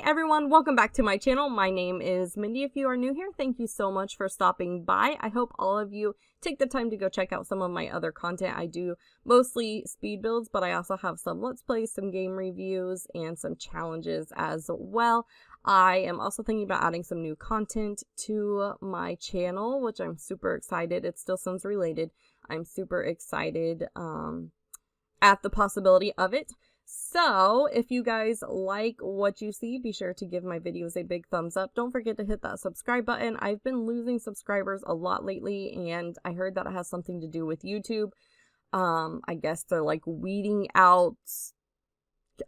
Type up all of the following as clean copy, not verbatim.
everyone, welcome back to my channel. My name is Mindy. If you are new here, thank you so much for stopping by. I hope all of you take the time to go check out some of my other content. I do mostly speed builds, but I also have some Let's Plays, some game reviews, and some challenges as well. I am also thinking about adding some new content to my channel, which I'm super excited. It still sounds related. I'm super excited at the possibility of it. So, if you guys like what you see, be sure to give my videos a big thumbs up. Don't forget to hit that subscribe button. I've been losing subscribers a lot lately, and I heard that it has something to do with YouTube. I guess they're like weeding out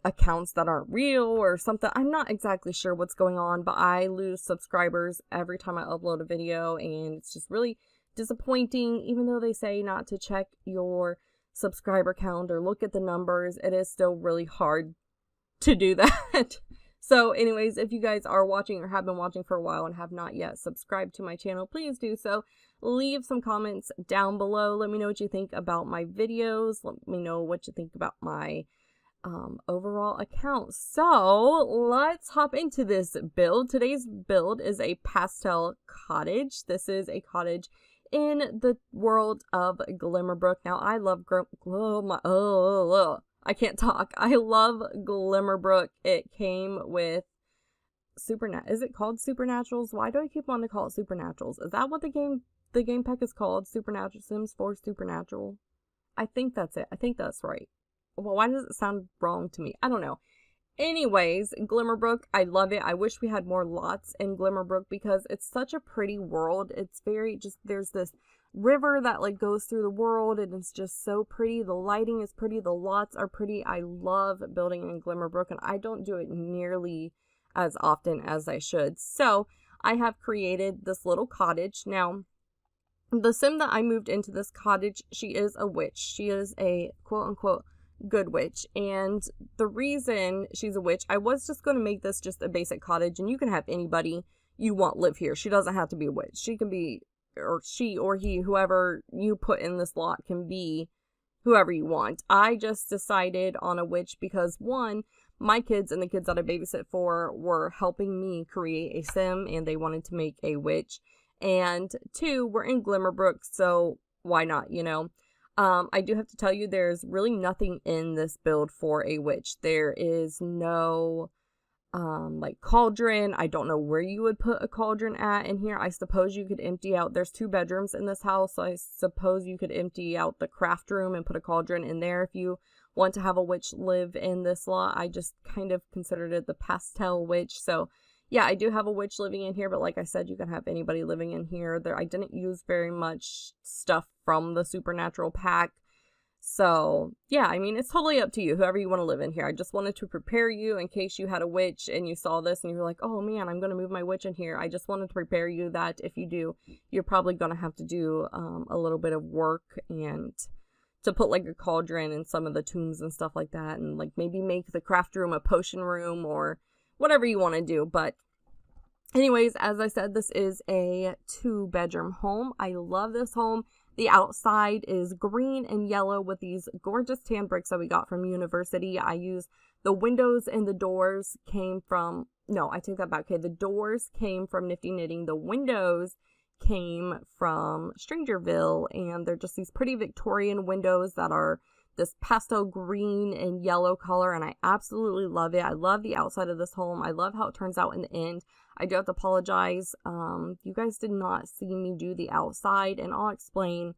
accounts that aren't real or something. I'm not exactly sure what's going on, but I lose subscribers every time I upload a video, and it's just really disappointing. Even though they say not to check your subscriber count or look at the numbers, it is still really hard to do that. So anyways, if you guys are watching or have been watching for a while and have not yet subscribed to my channel, please do so. Leave some comments down below. Let me know what you think about my videos. Let me know what you think about my overall account. So let's hop into this build. Today's build is a Pastel Cottage. This is a cottage in the world of Glimmerbrook. Now, I love I can't talk. I love Glimmerbrook. It came with is it called Supernaturals? Why do I keep wanting to call it Supernaturals? Is that what the game pack is called? Supernatural Sims 4 Supernatural? I think that's it. I think that's right. Well, why does it sound wrong to me? I don't know. Anyways, Glimmerbrook, I love it. I wish we had more lots in Glimmerbrook because it's such a pretty world. It's very there's this river that like goes through the world, and it's just so pretty. The lighting is pretty. The lots are pretty. I love building in Glimmerbrook, and I don't do it nearly as often as I should. So I have created this little cottage. Now, the sim that I moved into this cottage, she is a witch. She is a quote-unquote good witch, and the reason she's a witch, I was just going to make this just a basic cottage, and you can have anybody you want live here. She doesn't have to be a witch. She can be, or she or he, whoever you put in this lot can be whoever you want. I just decided on a witch because, one, my kids and the kids that I babysit for were helping me create a sim, and they wanted to make a witch, and two, we're in Glimmerbrook, so why not, you know? I do have to tell you, there's really nothing in this build for a witch. There is no, like cauldron. I don't know where you would put a cauldron at in here. I suppose you could empty out, there's 2 bedrooms in this house, so I suppose you could empty out the craft room and put a cauldron in there if you want to have a witch live in this lot. I just kind of considered it the pastel witch, so yeah, I do have a witch living in here, but like I said, you can have anybody living in here. I didn't use very much stuff from the Supernatural pack. So, yeah, I mean, it's totally up to you, whoever you want to live in here. I just wanted to prepare you in case you had a witch and you saw this and you were like, oh man, I'm going to move my witch in here. I just wanted to prepare you that if you do, you're probably going to have to do a little bit of work and to put like a cauldron in some of the tombs and stuff like that, and like maybe make the craft room a potion room or whatever you want to do. But anyways, as I said, this is a 2-bedroom home. I love this home. The outside is green and yellow with these gorgeous tan bricks that we got from university. I use the windows, and the doors came from, no, I take that back. Okay, the doors came from Nifty Knitting. The windows came from Strangerville, and they're just these pretty Victorian windows that are this pastel green and yellow color, and I absolutely love it. I love the outside of this home. I love how it turns out in the end. I do have to apologize. You guys did not see me do the outside, and I'll explain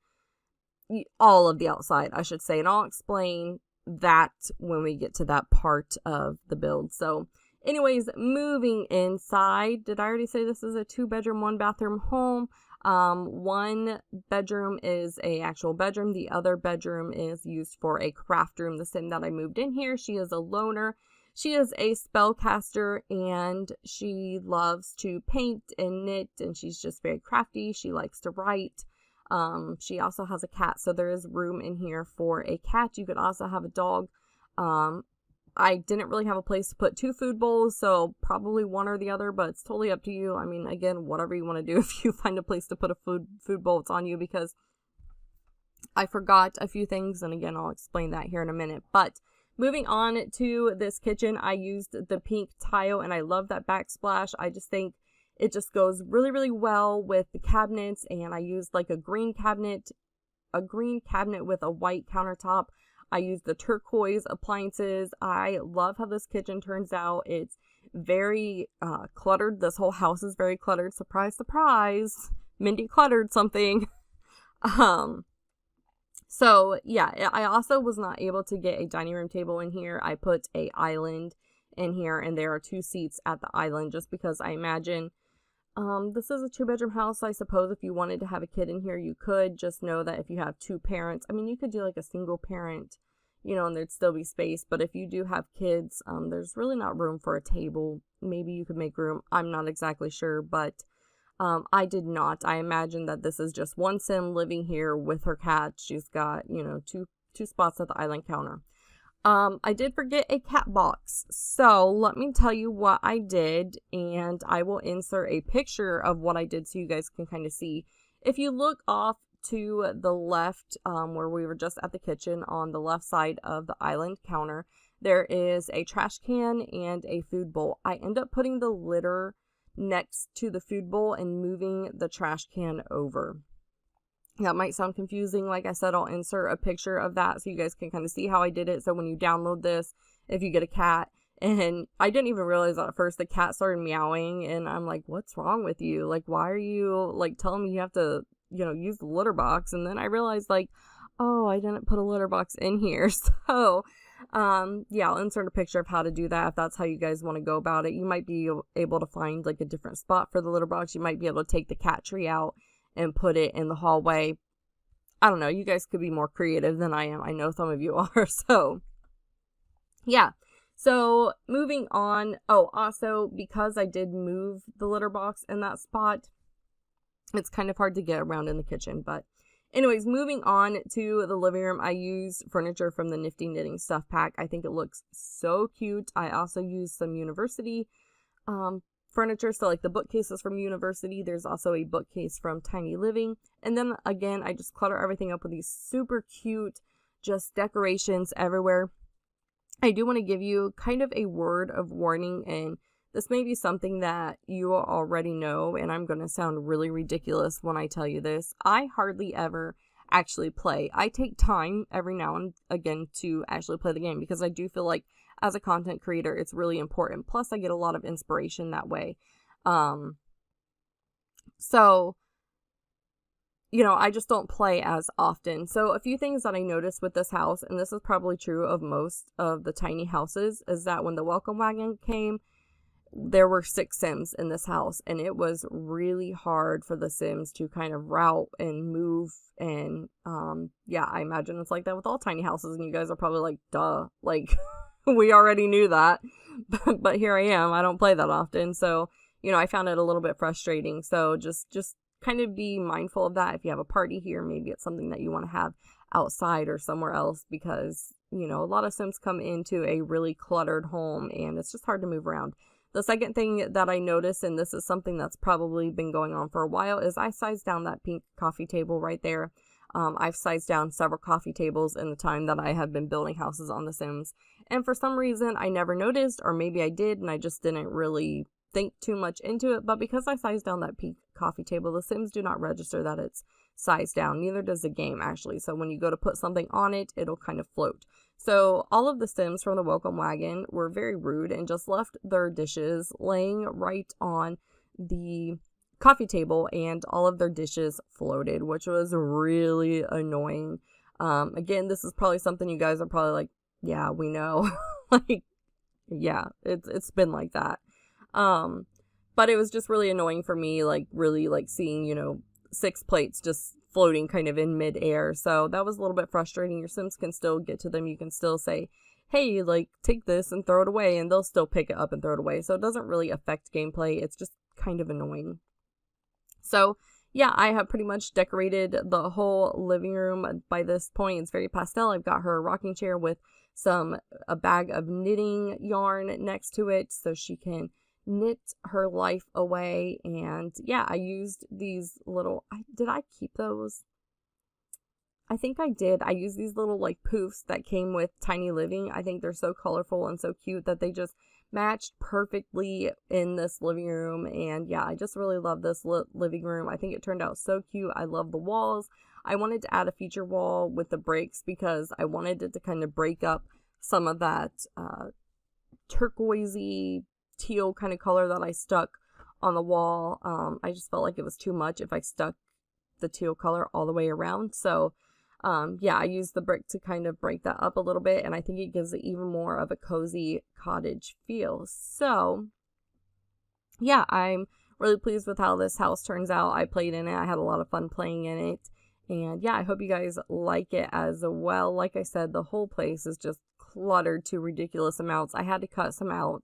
all of the outside, I should say, and I'll explain that when we get to that part of the build. So anyways, moving inside, did I already say this is a 2-bedroom, 1-bathroom home? 1 bedroom is a actual bedroom. The other bedroom is used for a craft room. The sim that I moved in here, she is a loner. She is a spellcaster, and she loves to paint and knit, and she's just very crafty. She likes to write. She also has a cat, so there is room in here for a cat. You could also have a dog. I didn't really have a place to put 2 food bowls, so probably one or the other, but it's totally up to you. I mean, again, whatever you want to do. If you find a place to put a food bowl, it's on you, because I forgot a few things, and again, I'll explain that here in a minute. But moving on to this kitchen, I used the pink tile and I love that backsplash. I just think it just goes really, really well with the cabinets, and I used like a green cabinet with a white countertop. I used the turquoise appliances. I love how this kitchen turns out. It's very cluttered. This whole house is very cluttered. Surprise, surprise. Mindii cluttered something. So yeah, I also was not able to get a dining room table in here. I put a island in here, and there are 2 seats at the island just because I imagine this is a 2-bedroom house. I suppose if you wanted to have a kid in here, you could. Just know that if you have 2 parents, I mean, you could do like a single parent, you know, and there'd still be space. But if you do have kids, there's really not room for a table. Maybe you could make room. I'm not exactly sure, but I did not. I imagine that this is just one sim living here with her cat. She's got, you know, two spots at the island counter. I did forget a cat box. So let me tell you what I did, and I will insert a picture of what I did so you guys can kind of see. If you look off to the left, where we were just at the kitchen, on the left side of the island counter, there is a trash can and a food bowl. I end up putting the litter next to the food bowl and moving the trash can over. That might sound confusing. Like I said, I'll insert a picture of that so you guys can kind of see how I did it. So when you download this, if you get a cat, and I didn't even realize that at first, the cat started meowing, and I'm like, what's wrong with you? Like, why are you like telling me you have to, you know, use the litter box? And then I realized, like, oh, I didn't put a litter box in here. So yeah, I'll insert a picture of how to do that if that's how you guys want to go about it. You might be able to find like a different spot for the litter box. You might be able to take the cat tree out and put it in the hallway. I don't know. You guys could be more creative than I am. I know some of you are. So yeah. So moving on. Oh, also, because I did move the litter box in that spot, it's kind of hard to get around in the kitchen. But anyways, moving on to the living room, I used furniture from the Nifty Knitting Stuff Pack. I think it looks so cute. I also used some University furniture, so like the bookcases from University. There's also a bookcase from Tiny Living. And then again, I just clutter everything up with these super cute just decorations everywhere. I do want to give you kind of a word of warning, and this may be something that you already know, and I'm going to sound really ridiculous when I tell you this. I hardly ever actually play. I take time every now and again to actually play the game because I do feel like as a content creator, it's really important. Plus, I get a lot of inspiration that way. So, you know, I just don't play as often. So a few things that I noticed with this house, and this is probably true of most of the tiny houses, is that when the welcome wagon came, there were 6 Sims in this house, and it was really hard for the Sims to kind of route and move. And yeah, I imagine it's like that with all tiny houses, and you guys are probably like, duh, like we already knew that. But here I am. I don't play that often, so you know, I found it a little bit frustrating. So just kind of be mindful of that. If you have a party here, maybe it's something that you want to have outside or somewhere else, because you know, a lot of Sims come into a really cluttered home and it's just hard to move around. The second thing that I noticed, and this is something that's probably been going on for a while, is I sized down that pink coffee table right there. I've sized down several coffee tables in the time that I have been building houses on The Sims. And for some reason, I never noticed, or maybe I did and I just didn't really think too much into it. But because I sized down that pink coffee table, The Sims do not register that it's sized down. Neither does the game, actually. So when you go to put something on it, it'll kind of float. So all of the Sims from the welcome wagon were very rude and just left their dishes laying right on the coffee table, and all of their dishes floated, which was really annoying. Again, this is probably something you guys are probably like, yeah, we know. Like, yeah, it's been like that. But it was just really annoying for me, like really like seeing, you know, 6 plates just floating kind of in midair. So that was a little bit frustrating. Your Sims can still get to them. You can still say, hey, like, take this and throw it away, and they'll still pick it up and throw it away. So it doesn't really affect gameplay. It's just kind of annoying. So yeah, I have pretty much decorated the whole living room by this point. It's very pastel. I've got her rocking chair with a bag of knitting yarn next to it so she can knit her life away. And yeah, I used these little, did I keep those? I think I did. I used these little like poofs that came with Tiny Living. I think they're so colorful and so cute that they just matched perfectly in this living room. And yeah, I just really love this living room. I think it turned out so cute. I love the walls. I wanted to add a feature wall with the breaks because I wanted it to kind of break up some of that turquoisey teal kind of color that I stuck on the wall. I just felt like it was too much if I stuck the teal color all the way around. So yeah, I used the brick to kind of break that up a little bit, and I think it gives it even more of a cozy cottage feel. So yeah, I'm really pleased with how this house turns out. I played in it. I had a lot of fun playing in it. And yeah, I hope you guys like it as well. Like I said, the whole place is just cluttered to ridiculous amounts. I had to cut some out.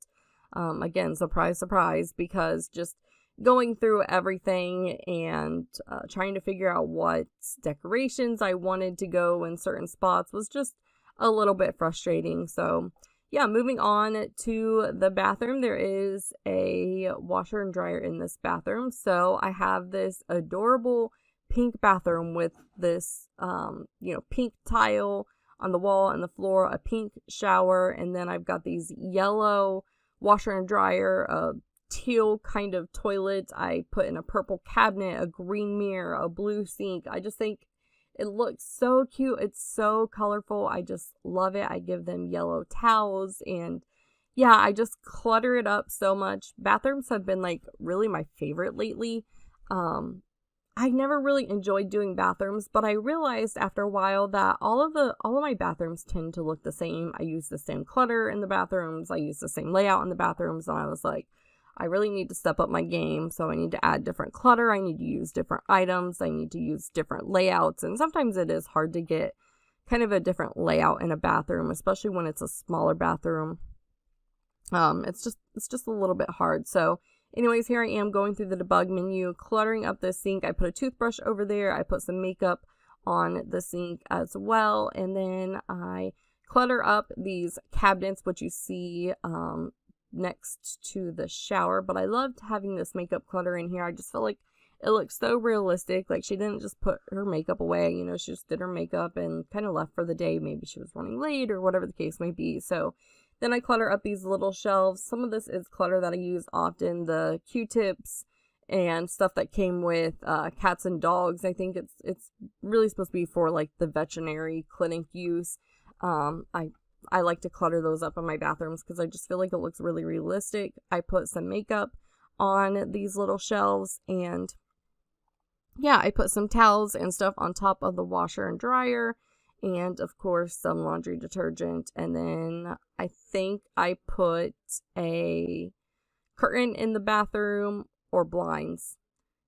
Again, surprise, surprise, because just going through everything and trying to figure out what decorations I wanted to go in certain spots was just a little bit frustrating. So yeah, moving on to the bathroom, there is a washer and dryer in this bathroom. So I have this adorable pink bathroom with this, pink tile on the wall and the floor, a pink shower, and then I've got these yellow washer and dryer, a teal kind of toilet. I put in a purple cabinet, a green mirror, a blue sink. I just think it looks so cute. It's so colorful. I just love it. I give them yellow towels, and yeah, I just clutter it up so much. Bathrooms have been like really my favorite lately. I never really enjoyed doing bathrooms, but I realized after a while that all of my bathrooms tend to look the same. I use the same clutter in the bathrooms. I use the same layout in the bathrooms, and I was like, I really need to step up my game. So I need to add different clutter. I need to use different items. I need to use different layouts. And sometimes it is hard to get kind of a different layout in a bathroom, especially when it's a smaller bathroom. It's just a little bit hard. So anyways, here I am going through the debug menu, cluttering up this sink. I put a toothbrush over there. I put some makeup on the sink as well. And then I clutter up these cabinets, which you see next to the shower. But I loved having this makeup clutter in here. I just felt like it looks so realistic. Like she didn't just put her makeup away, she just did her makeup and kind of left for the day. Maybe she was running late or whatever the case may be. So then I clutter up these little shelves. Some of this is clutter that I use often, the Q-tips and stuff that came with cats and dogs. I think it's really supposed to be for like the veterinary clinic use. I like to clutter those up in my bathrooms because I just feel like it looks really realistic. I put some makeup on these little shelves, and yeah, I put some towels and stuff on top of the washer and dryer, and of course some laundry detergent. And then I think I put a curtain in the bathroom or blinds.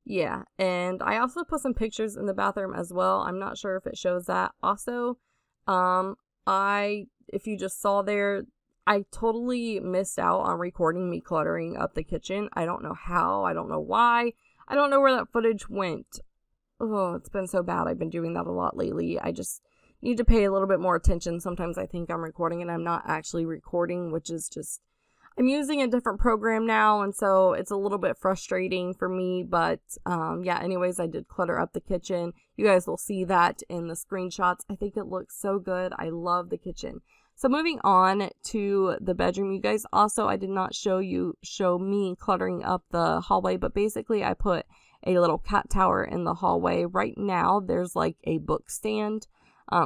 Yeah, and I also put some pictures in the bathroom as well. I'm not sure if it shows that. Also, if you just saw there, I totally missed out on recording me cluttering up the kitchen. I don't know how. I don't know why. I don't know where that footage went. Oh, it's been so bad. I've been doing that a lot lately. I just need to pay a little bit more attention. Sometimes I think I'm recording and I'm not actually recording, which is just, I'm using a different program now, and so it's a little bit frustrating for me. But yeah, anyways, I did clutter up the kitchen. You guys will see that in the screenshots. I think it looks so good. I love the kitchen. So moving on to the bedroom, you guys also, I did not show me cluttering up the hallway, but basically I put a little cat tower in the hallway. Right now there's like a book stand.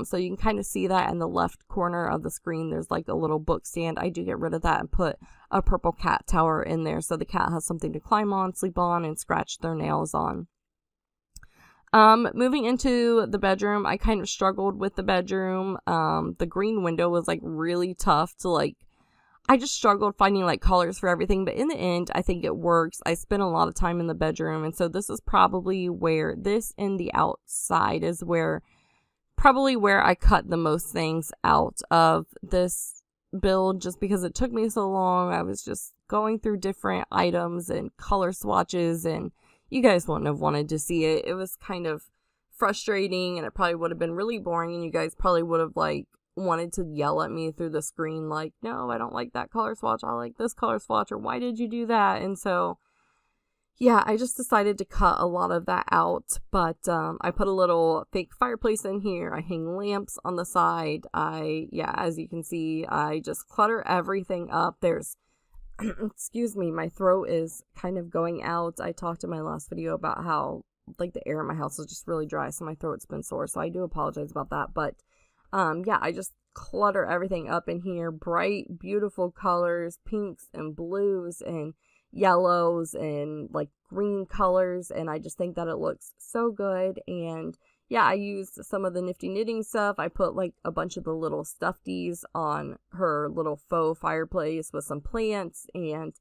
So you can kind of see that in the left corner of the screen. There's like a little book stand. I do get rid of that and put a purple cat tower in there so the cat has something to climb on, sleep on, and scratch their nails on. Moving into the bedroom, I kind of struggled with the bedroom. The green window was like really tough to I just struggled finding like colors for everything, but in the end, I think it works. I spent a lot of time in the bedroom, and so this is probably where this and the outside is probably where I cut the most things out of this build, just because it took me so long. I was just going through different items and color swatches, and you guys wouldn't have wanted to see it. It was kind of frustrating, and it probably would have been really boring, and you guys probably would have wanted to yell at me through the screen like, no, I don't like that color swatch, I like this color swatch, or why did you do that? And so yeah, I just decided to cut a lot of that out, but I put a little fake fireplace in here. I hang lamps on the side. Yeah, as you can see, I just clutter everything up. There's, excuse me, my throat is kind of going out. I talked in my last video about how, like, the air in my house is just really dry, so my throat's been sore, so I do apologize about that, but yeah, I just clutter everything up in here. Bright, beautiful colors, pinks and blues and yellows and like green colors, and I just think that it looks so good. And yeah, I used some of the nifty knitting stuff. I put like a bunch of the little stuffies on her little faux fireplace with some plants, and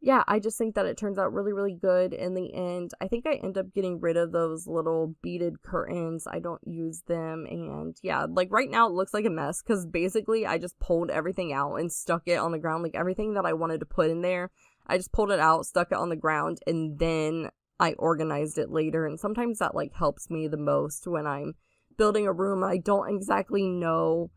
yeah, I just think that it turns out really, really good in the end. I think I end up getting rid of those little beaded curtains. I don't use them. And yeah, like right now it looks like a mess because basically I just pulled everything out and stuck it on the ground. Like everything that I wanted to put in there, I just pulled it out, stuck it on the ground, and then I organized it later. And sometimes that like helps me the most when I'm building a room and I don't exactly know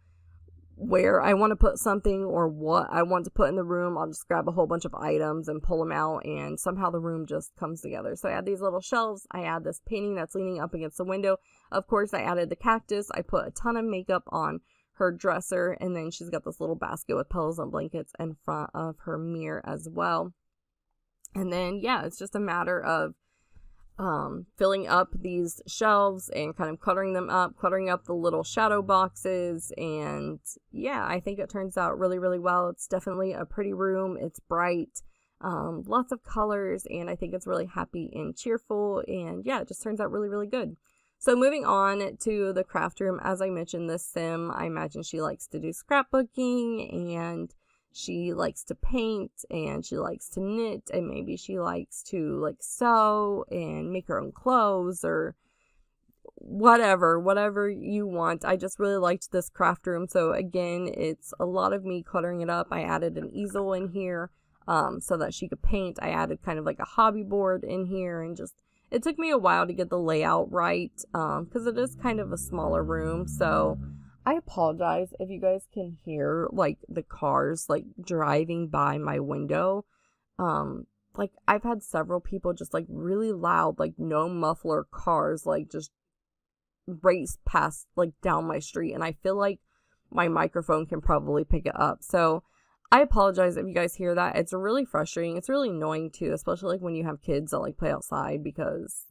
where I want to put something or what I want to put in the room. I'll just grab a whole bunch of items and pull them out, and somehow the room just comes together. So I add these little shelves. I add this painting that's leaning up against the window. Of course, I added the cactus. I put a ton of makeup on her dresser, and then she's got this little basket with pillows and blankets in front of her mirror as well. And then, yeah, it's just a matter of filling up these shelves and kind of cluttering up the little shadow boxes. And yeah, I think it turns out really, really well. It's definitely a pretty room. It's bright, lots of colors, and I think it's really happy and cheerful. And yeah, it just turns out really, really good. So moving on to the craft room, as I mentioned, this sim, I imagine she likes to do scrapbooking, and she likes to paint, and she likes to knit, and maybe she likes to like sew and make her own clothes or whatever you want. I just really liked this craft room. So again, it's a lot of me cluttering it up. I added an easel in here so that she could paint. I added kind of like a hobby board in here, and just it took me a while to get the layout right because it is kind of a smaller room. So I apologize if you guys can hear like the cars like driving by my window. Like I've had several people just like really loud, like no muffler cars like just race past like down my street, and I feel like my microphone can probably pick it up. So I apologize if you guys hear that. It's really frustrating. It's really annoying too, especially like when you have kids that like play outside, because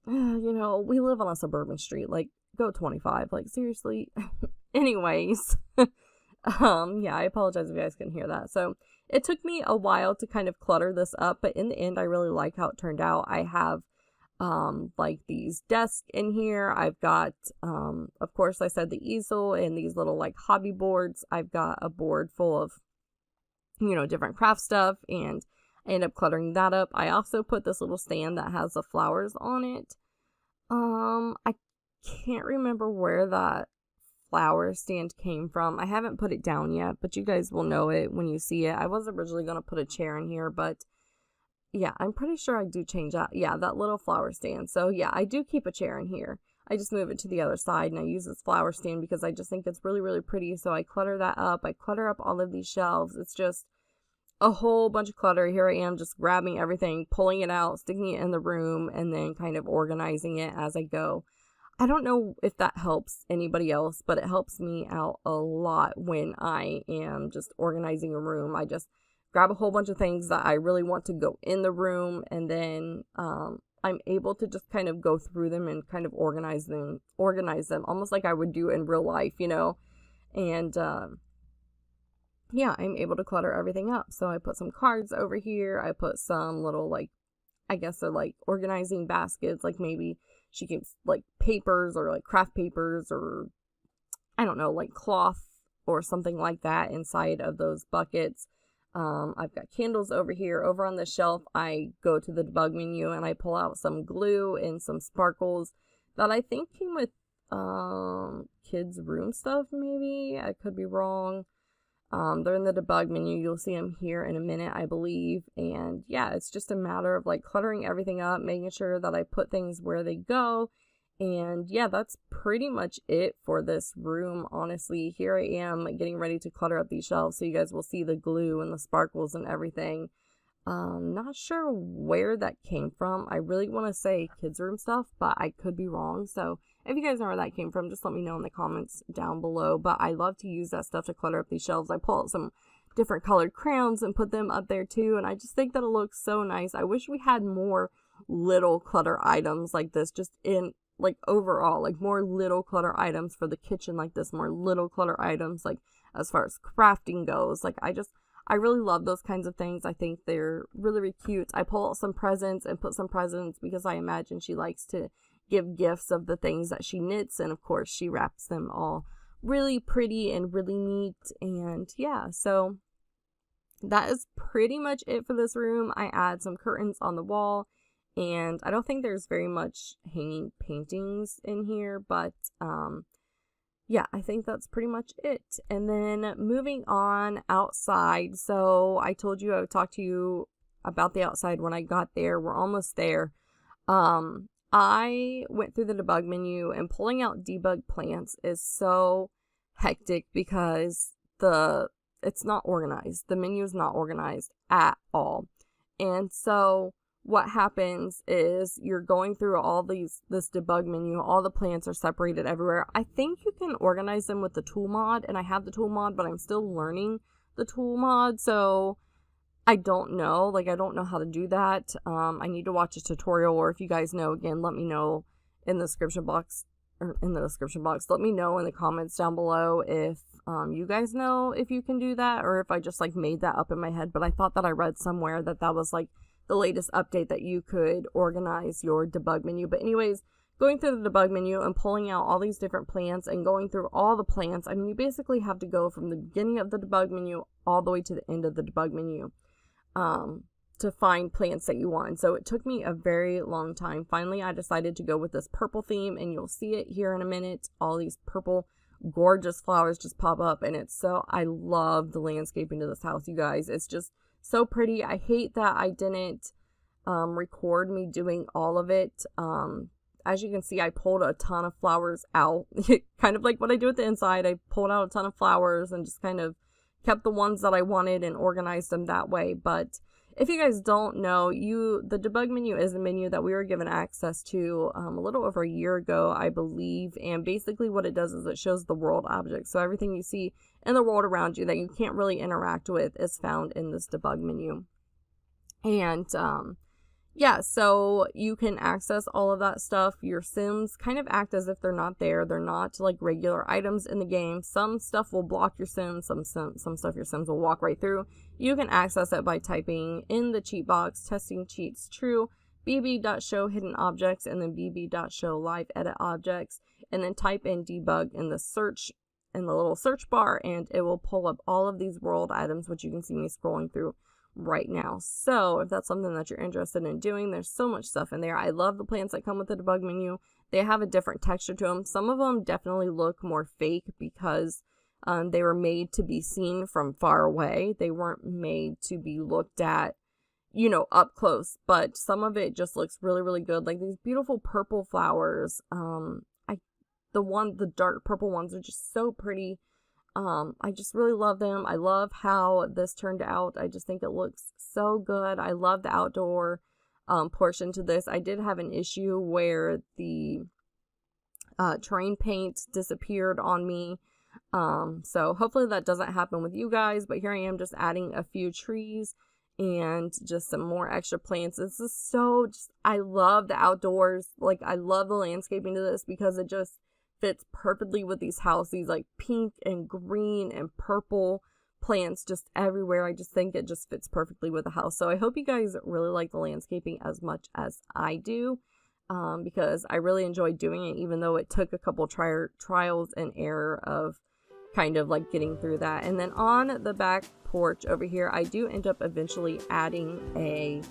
you know, we live on a suburban street. Like, go 25, like seriously. Anyways, yeah, I apologize if you guys can hear that. So it took me a while to kind of clutter this up, but in the end I really like how it turned out. I have like these desks in here. I've got of course I said the easel and these little like hobby boards. I've got a board full of, you know, different craft stuff, and I end up cluttering that up. I also put this little stand that has the flowers on it. I can't remember where that flower stand came from. I haven't put it down yet, but you guys will know it when you see it. I was originally going to put a chair in here, but yeah, I'm pretty sure I do change that. Yeah, that little flower stand. So yeah, I do keep a chair in here. I just move it to the other side, and I use this flower stand because I just think it's really, really pretty. So I clutter that up. I clutter up all of these shelves. It's just a whole bunch of clutter. Here I am just grabbing everything, pulling it out, sticking it in the room, and then kind of organizing it as I go. I don't know if that helps anybody else, but it helps me out a lot when I am just organizing a room. I just grab a whole bunch of things that I really want to go in the room, and then I'm able to just kind of go through them and kind of organize them almost like I would do in real life, you know. And yeah, I'm able to clutter everything up. So I put some cards over here. I put some little, like, I guess they're like organizing baskets. Like maybe she keeps like papers or like craft papers or I don't know, like cloth or something like that inside of those buckets. I've got candles over here. Over on the shelf, I go to the debug menu and I pull out some glue and some sparkles that I think came with kids' room stuff, maybe. I could be wrong. They're in the debug menu. You'll see them here in a minute, I believe. And yeah, it's just a matter of like cluttering everything up, making sure that I put things where they go. And yeah, that's pretty much it for this room, honestly. Here I am getting ready to clutter up these shelves so you guys will see the glue and the sparkles and everything. Not sure where that came from. I really want to say kids room stuff, but I could be wrong. So if you guys know where that came from, just let me know in the comments down below. But I love to use that stuff to clutter up these shelves. I pull out some different colored crayons and put them up there too, and I just think that it looks so nice. I wish we had more little clutter items like this, just in like overall, like more little clutter items for the kitchen like this, more little clutter items like as far as crafting goes. Like I really love those kinds of things. I think they're really, really cute. I pull out some presents and put some presents because I imagine she likes to give gifts of the things that she knits, and of course she wraps them all really pretty and really neat. And yeah, so that is pretty much it for this room. I add some curtains on the wall, and I don't think there's very much hanging paintings in here, but yeah, I think that's pretty much it. And then moving on outside. So I told you I would talk to you about the outside when I got there. We're almost there. I went through the debug menu, and pulling out debug plants is so hectic because it's not organized. The menu is not organized at all. And so what happens is you're going through all this debug menu, all the plants are separated everywhere. I think you can organize them with the tool mod, and I have the tool mod, but I'm still learning the tool mod, so I don't know. Like, I don't know how to do that. I need to watch a tutorial, or if you guys know, again, let me know in the description box, let me know in the comments down below if you guys know if you can do that, or if I just like made that up in my head. But I thought that I read somewhere that that was like the latest update, that you could organize your debug menu. But anyways, going through the debug menu and pulling out all these different plants and going through all the plants, I mean, you basically have to go from the beginning of the debug menu all the way to the end of the debug menu to find plants that you want. So it took me a very long time. Finally, I decided to go with this purple theme, and you'll see it here in a minute. All these purple gorgeous flowers just pop up, and I love the landscaping to this house, you guys. It's just so pretty. I hate that I didn't record me doing all of it. As you can see, I pulled a ton of flowers out, kind of like what I do at the inside. I pulled out a ton of flowers and just kind of kept the ones that I wanted and organized them that way. But if you guys don't know, the debug menu is a menu that we were given access to a little over a year ago, I believe. And basically what it does is it shows the world objects. So everything you see in the world around you that you can't really interact with is found in this debug menu. And yeah, so you can access all of that stuff. Your Sims kind of act as if they're not there. They're not like regular items in the game. Some stuff will block your Sims. Some stuff your Sims will walk right through. You can access it by typing in the cheat box, testing cheats true, bb.show hidden objects, and then bb.show live edit objects, and then type in debug in the little search bar, and it will pull up all of these world items, which you can see me scrolling through right now. So if that's something that you're interested in doing, there's so much stuff in there. I love the plants that come with the debug menu. They have a different texture to them. Some of them definitely look more fake because they were made to be seen from far away. They weren't made to be looked at, you know, up close. But some of it just looks really, really good. Like these beautiful purple flowers. The dark purple ones are just so pretty. I just really love them. I love how this turned out. I just think it looks so good. I love the outdoor portion to this. I did have an issue where the terrain paint disappeared on me. So hopefully that doesn't happen with you guys, but here I am just adding a few trees and just some more extra plants. This is I love the outdoors. Like, I love the landscaping to this because it just fits perfectly with these houses, like pink and green and purple plants just everywhere. I just think it just fits perfectly with the house. So I hope you guys really like the landscaping as much as I do, because I really enjoyed doing it, even though it took a couple trials and error of kind of like getting through that. And then on the back porch over here, I do end up eventually adding a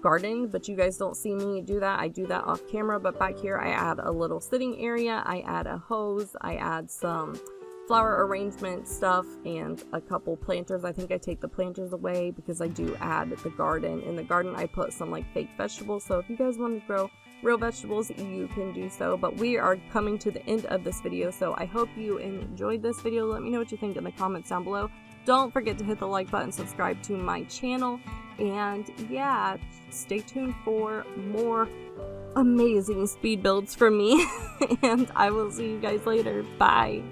garden, but you guys don't see me do that. I do that off camera. But back here I add a little sitting area, I add a hose, I add some flower arrangement stuff, and a couple planters. I think I take the planters away because I do add the garden. In the garden I put some like fake vegetables, so if you guys want to grow real vegetables, you can do so. But we are coming to the end of this video, so I hope you enjoyed this video. Let me know what you think in the comments down below. Don't forget to hit the like button, subscribe to my channel, and yeah, stay tuned for more amazing speed builds from me. And I will see you guys later. Bye.